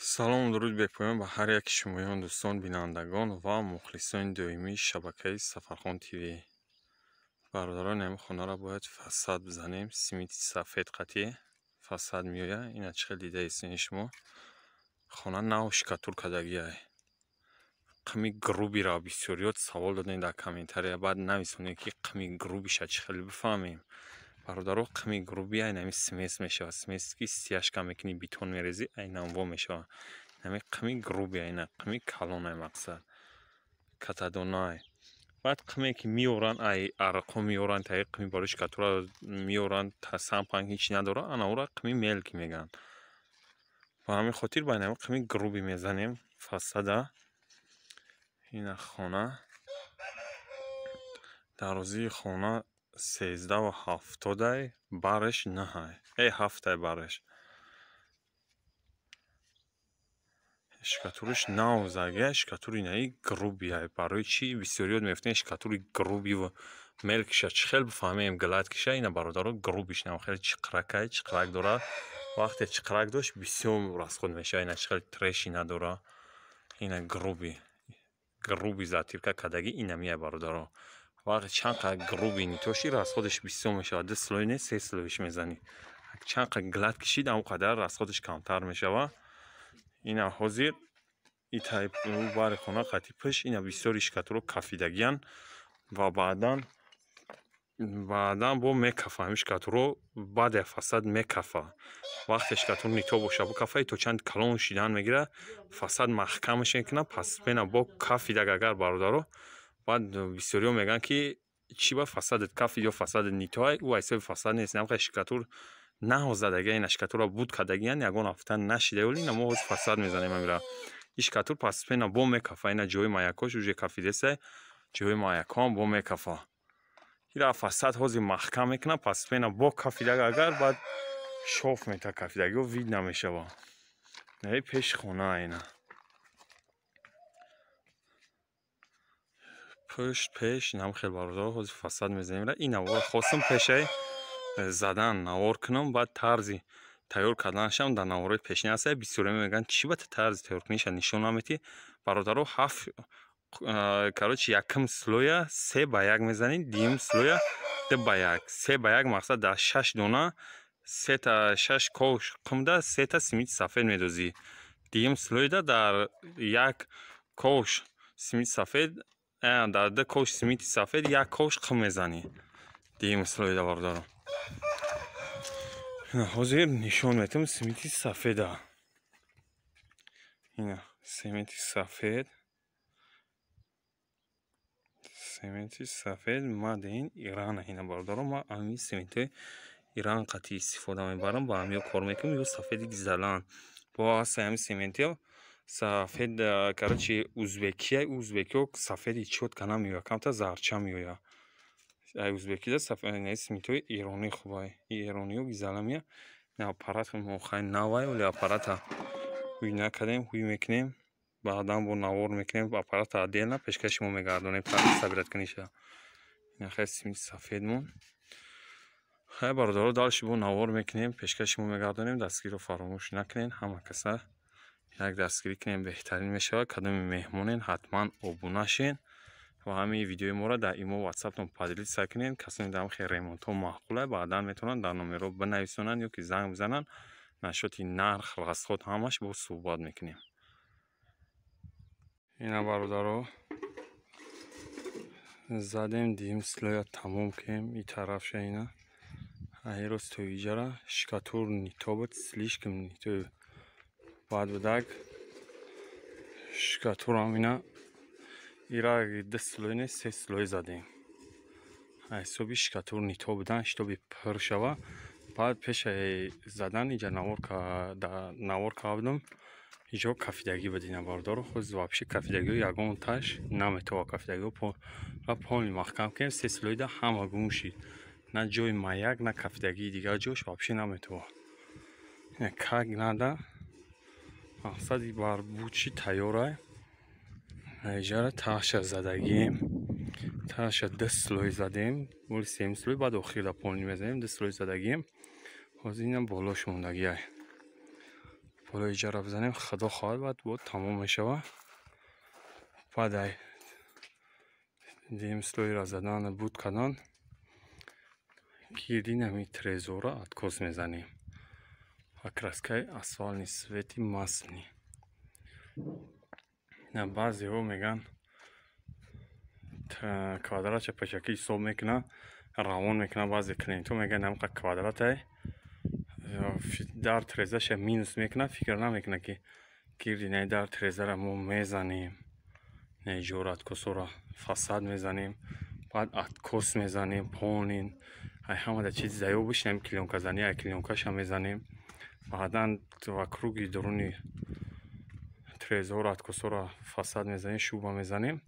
салом дуруд бепоён ба ҳар яки шумоён дӯстон бинандагон ва мухлисони доимии шабакаи Сафархон ТВ. Бародарон, ами хонаро бояд фасад бизанем. Симити сафед қатъи фасад меояд. Ина чӣ хел дида истини шумо? Хона нав шикатур кардагиай. Қими грубиро бисёриёт савол додем дар комментария. Баъд нависонем ки қими грубиша чӣ хел бифаҳмем. бародаро, қими груби айнами смес мешавад. Смес ки стяжка мекунӣ, битон мерезӣ, айнам во мешавад. Нами қими груби айна, қими калонай мақсад. Катадонай. Баъд қиме ки меоранд, ай арақо меоранд, таи қими барои шикатура меоранд, сампан ҳеч надора, анаура қими мелки мегӯянд. Ба ҳамин хотир ба айнами қими груби мезанем фасада. Ина хона. Дарозии хона 13.70 бараш наҳай. 7 бараш. Шикатуриш нав заге, шикатури наи груби ай. Барои чӣ бисёриёт мефтем шикатури груби ва мелкиша чӣ хел бифаҳмем гладкиша. Ина бародаро грубиш нав хеле чиқракай, чиқрак дорад. Вақте чиқрак дошт бисёр расход мешавад. Ина чӣ хел треши надора. Ина груби. Груби затирка кадаги инами ай бародаро. вақте чанд қадр груби нитоши расходиш бисёр мешавад. 2 слой не 3 слойш мезанӣ. чанд қадр глад кишид ам қадар расходиш камтар мешавад. ина ҳозир итаи бари хона қатъи пеш ина бисёри шикатуро кафидагиян ва баъдан бо мекафа. ҳамин шикатуро баъде фасад мекафа. вақте шикатур нито боша бо кафаи то чанд калон шидан мегира, фасад маҳкамаш мекунад. пас пена бо кафидаг агар бародаро, баъд бисёриҳо мегӯянд ки чӣ ба фасадет кафид ё фасадет нитоай, ӯ айсоби фасад нест. намқа шикатур наҳозадагия, ина шикатурро буд кардагиян ягон ҳафта нашида оли, ина мо ҳоз фасад мезанем амира. ин шикатур пас пена бо мекафа. ина ҷои маякош уже кафидесай, ҷои маякон бо мекафа. ира фасад ҳозир маҳкам мекунад. пас пена бо кафидаг агар баъд шоф мета кафидагиҳо вид намешава. наи пеши хона айна. пушт пеш нам хел бародаро ҳозир фасад мезанем. ин навор хостам пешай задан навор кунам, баъд тарзи тайёр карданашам дар навораи пешин аст. бисёриҳо мегӯянд чӣ ба тарзи тайёркуниша нишон наметӣ. бародаро короче якум слоя 3 ба 1 мезанед, дуюм слоя 2 ба 1. 3 ба 1 мақсад дар 6 дона 6 кош қумда 3 та симити сафед медозӣ. дуюм слоида дар 1 кош симити сафед, дар 2 кош симити сафед 1 кош қум мезанӣ. дуюм слоида бародаро. ҳозир нишон метавам симити сафеда. ина симити сафед. Симити сафед мадин Иран. ина бародаро ма ами симити Иран қатъи истифода мебарам. ба ами кор мекунам ё сафеди гизалан. бо аст ами симити сафед короче узбекия. узбекиё сафеди чётка намеояд, камта зарча меояд. ай узбекида сафеди симитои иронӣ хубай. ирониё гизаламия. ин аппарат мохай навай оли аппарата ҳуй накардем, ҳуй мекунем. баъдан бо навор мекунем. аппарата отдельно пешкаши мо мегардонем. сабираткуниша. ин хай симити сафед мон. хай бародаро далши бо навор мекунем. пешкаши мо мегардонем. дастгирро фаромӯш накунед. ҳама каса як дастгирӣ кунем беҳтарин мешавад. кадоми меҳмонен ҳатман обуна шен ва ҳамин видеои моро дар имо ватсаптон поделиться кунед. касоне дар хел ремонтҳо маъқулай баъдан метавонанд дар номерҳо бинависонанд ё ки занг бизананд. нашоти нарх, расход ҳамаш бо суҳбат мекунем. ина бародаро задем дуюм слоя тамом кунем. ин тарафша ина аиро стоиҷара шикатур нитобат слишком нито баъд будаг шикатурам ина ира 2 слой не 3 слой задем. ҳисоби шикатур нито будан шитоби пур шава. баъд пешаи задан иҷа навор кардам. иҷо кафидагӣ бадина бародаро. ҳозир вообще кафидагиҳо ягон таш наметавад. кафидагиҳо пони маҳкам кунем. 3 слоида ҳама гум шид. на ҷои маяк, на кафидагии дигар ҷош вообще наметавад. как нада мақсади барбучи тайёрай. иҷара таша задагием. таша 2 слой задем. боли 3 слой баъд охирда пони мезанем. 2 слой задагием. ҳозир инам болош мондагиай. بالای جرا بزنیم خدا خواهد بود تمام میشه. بعد دیم سلوی را زدن بود کردن گیردی نمی ترزور را اتکوس میزنیم و کراسکای اسفال نسبتی ماسنی. نه بعضی ها میگن کوادرات پشکی حساب میکنه روان میکنه، بعضی کلینتو میگن نمقه کوادرات در ترزش مینوس میکنه، فکر نمیکنه که گیردی نه در ترزه را ما میزنیم، نه جور اتکوس را فساد میزنیم، بعد اتکوس میزنیم پونین همه در چیز زیو بشنیم کلیونکا زنی کلیونکاش هم میزنیم، بعدا و کروگی درونی ترزه را اتکوس را فساد میزنیم، شوبا میزنیم،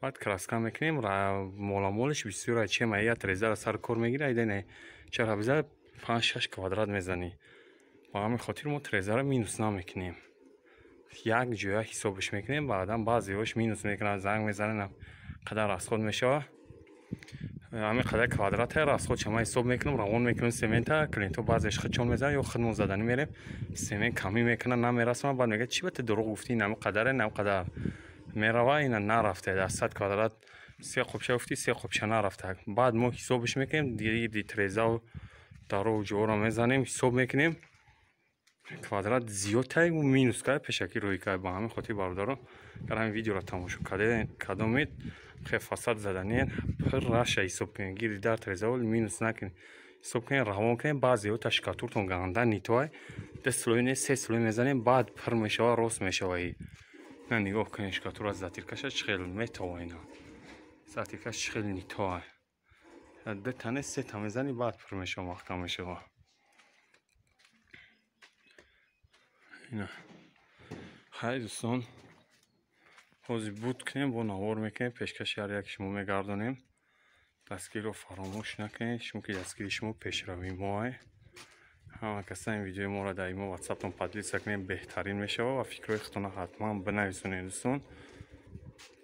بعد کراسکا میکنیم مولا مولش بسیار چه مایه ترزه را سر کار میگیره. ایده چرا بزنه 5-6 کوادرات میزنی، با همین خاطر ما ترزه را مینوس نمیکنیم، یک جویا حسابش میکنیم، بعدا بعضی هاش مینوس میکنن زنگ میزنن قدر از خود میشه، همین قدر کوادرات ها از خود شما حساب میکنیم، روان میکنیم سیمنت کلینتو بعضیش خود چون میزنه یا خودمون زدنی میریم سیمنت کمی میکنه نمیرسونه، بعد میگه چی بته دروغ گفتی نم قدره نم قدر میروه اینا نرفته در 100 کوادرات 3 خوبشه گفتی 3 خوبشه نرفته، بعد ما حسابش میکنیم دی ترزه و دارو و جورا میزنیم حساب میکنیم کوادرات زیادتر و مینوس که پشکی روی که با همین خاطر باردارو در همین ویدیو را تماشا کردید خیلی فساد زدنی پر راش حساب کنید گیری در ترزه و مینوس نکنید حساب کنید روان کنید، بعضی ها تشکاتورتون گنده نیتوه 10 سلوی نه 3 سلوی میزنیم بعد پر میشه و راست میشه و نه نگاه کنید شکاتور از زتیرکش چخیل میتوه اینا زتیرکش چخیل نیتوه 2 تنه 3 تا میزنی بعد پر میشه و وقتا میشه و اینا خیلی دوستان حاضر بود کنیم با نوار میکنیم پیشکش هر یک شما میگردانیم، دستگیر رو فراموش نکنید شما که دستگیر شما پیشروی ماه همه کسا این ویدیو ما را در ایمو واتساپتون پادلیس کنیم بهترین میشه و فکرهای خودتون حتما بنویسونید دوستان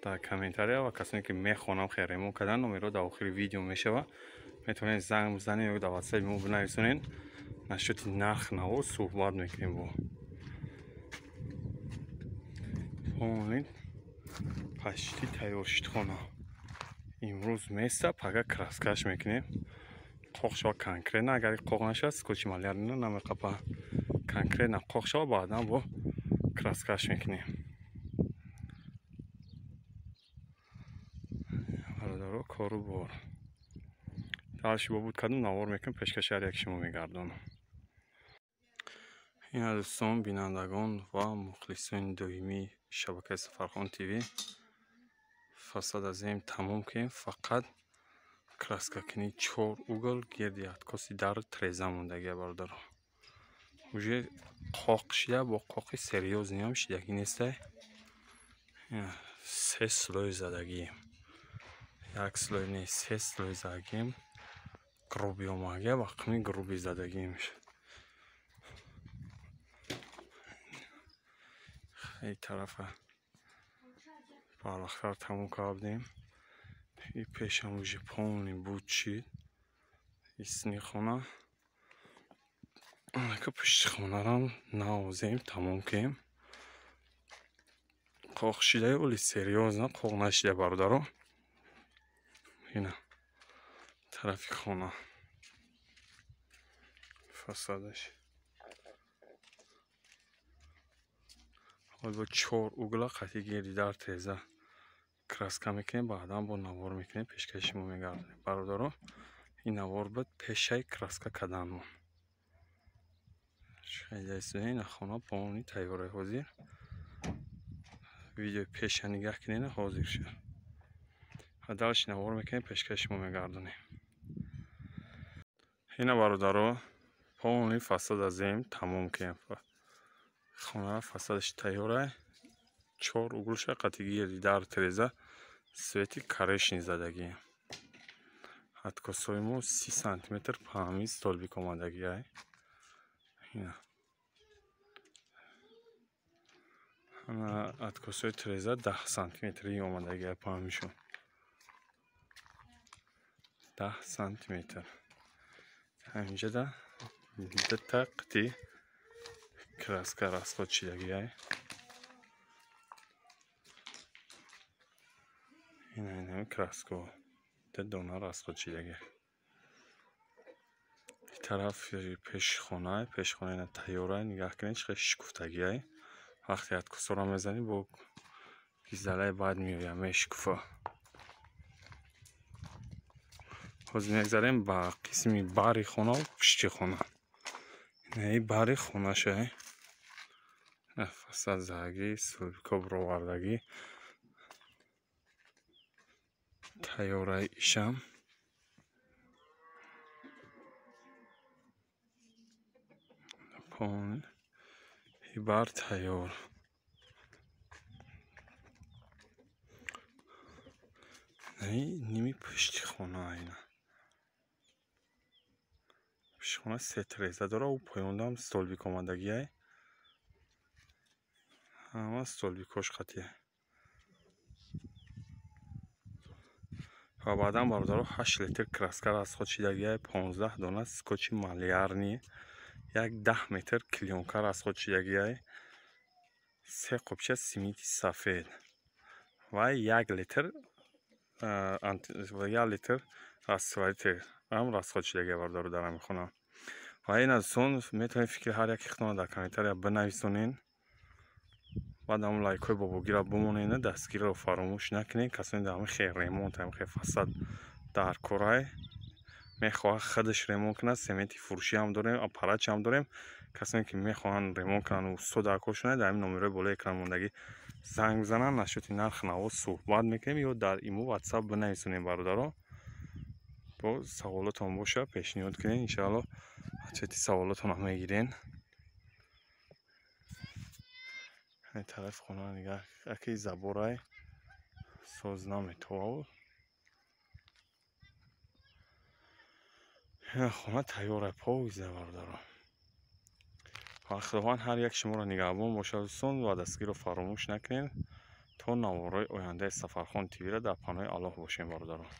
در کامنتاری و کسانی که میخوانم خیر ایمو کردن نمیرو در آخر ویدیو میشه و میتونید زنگ بزنید یا در واتساپ ایمو بنویسونید نشد نرخ نو صحبت میکنیم با اونید پشتی تیار شد خونه امروز میسته پگه کراسکاش میکنیم قوق شو کنکره نه اگر قوق نشد سکوچی مالیر نه نمیقبه کنکره نه قوق شو بعدا با کراسکاش میکنیم برادرو کارو بار دارشی با بود کدوم نوار میکنیم پیشکش هر یک شما میگردانم. این دوستان بینندگان و مخلصین دائمی شبکه سفرخان تیوی فساد از این تمام کنیم فقط کراسکا کنی 4 اوگل گردی اتکاسی در ترزه موندگی بردار уже قاق شده با قاقی سریوز نیم شدگی نیسته 3 سلوی زدگیم 1 سلوی نیست 3 سلوی زدگیم گروبی اومگه و قمی گروبی زدگی میشه این طرف بالاخره تموم کردیم این پیشم اوجه پونی بود شید ایسنی خونه که پشت خونه را نوازیم تمام کنیم قاق شده ولی سریوز نه قاق نشده بردارم اینه طرف خونه فسادش با 4 اوگلا قطعی گیری در تیزه کراسکا میکنیم بعدا با نوار میکنیم پیشکش ما میگردیم برادارو این نوار بود پیشه کراسکا کدن خیلی ایسته این خانه پاونی تیاره حاضر ویدیو پیشه نگاه کنین حاضر شد دلش نوار میکنیم پیشکش ما میگردیم این برادارو پاونی فساد از این تمام کنیم خانه فسادش تیاره 4 اوگلش قطعی در تریزه سویتی کرشنی زدگی اتکاسای ما 30 سانتیمتر پامیز طالبی کمادگی های اتکاسای تریزه 10 سانتیمتری آمدگی های پامیشون 10 سانتیمتر همینجا ده تا قطعی краска расходчидагиай. Ин краско дона расходчидагиай. طرف پشخونه اینا تیاره نگاه کنید چقدر شکفتگیه. وقتی عکس رو میزنی با گیزلای بعد میاد میشکفه. باز میگذاریم با قسمی باری خونه و پشتی خونه. نه باری خونه شه. فساد زاگی سلکوب رو واردگی. تیاره ایشم. پون بار تیار. نه نیمی پشتی خونه اینا. پشتی خونه سترزه داره و پایوندم استولبی کماندگیه. اما استولبی کش خطیه. و بعدم باردارو 8 لیتر کراسکر از خودشیدگیه 15 دونه سکوچی مالیارنی. یک 10 متر کلیونکر از خودشیدگیه 3 قبچه سیمیتی سفید و 1 لیتر راسواریت هم راست خودشیدگیه باردارو دارم میخونم. و این از سون میتونید فکر هر یک اختنان در کامنتر یا بنویسونین. بعد هم لایک های باباگی را بمونین، دستگیر رو فراموش نکنین. کسانی در همه خیلی ریمونت هم خیلی فساد در کره میخواه خودش ریمون کنه. سمنتی فروشی هم داریم، اپاراچ هم داریم. کسانی که میخواهن ریمون کنن و سودا کشونه در این نمره بالای اکران موندگی زنگ بزنن. نشوتی نرخ نو صحبت میکنیم یا در ایمو واتساپ بنویسونین برادرها. با سوالاتون باشه پیشنهاد کنین، ان شاء الله چتی سوالاتون هم میگیرین. این طرف خونه نگاه اکی زبورای سازنامه تو این خونه تیاره پاویزه باردارم. خداوند هر یک شما را نگهبان باشه و دستگیر رو فراموش نکنین تا نوارای آینده سفرخان تیوی را در پناه الله باشین باردارم.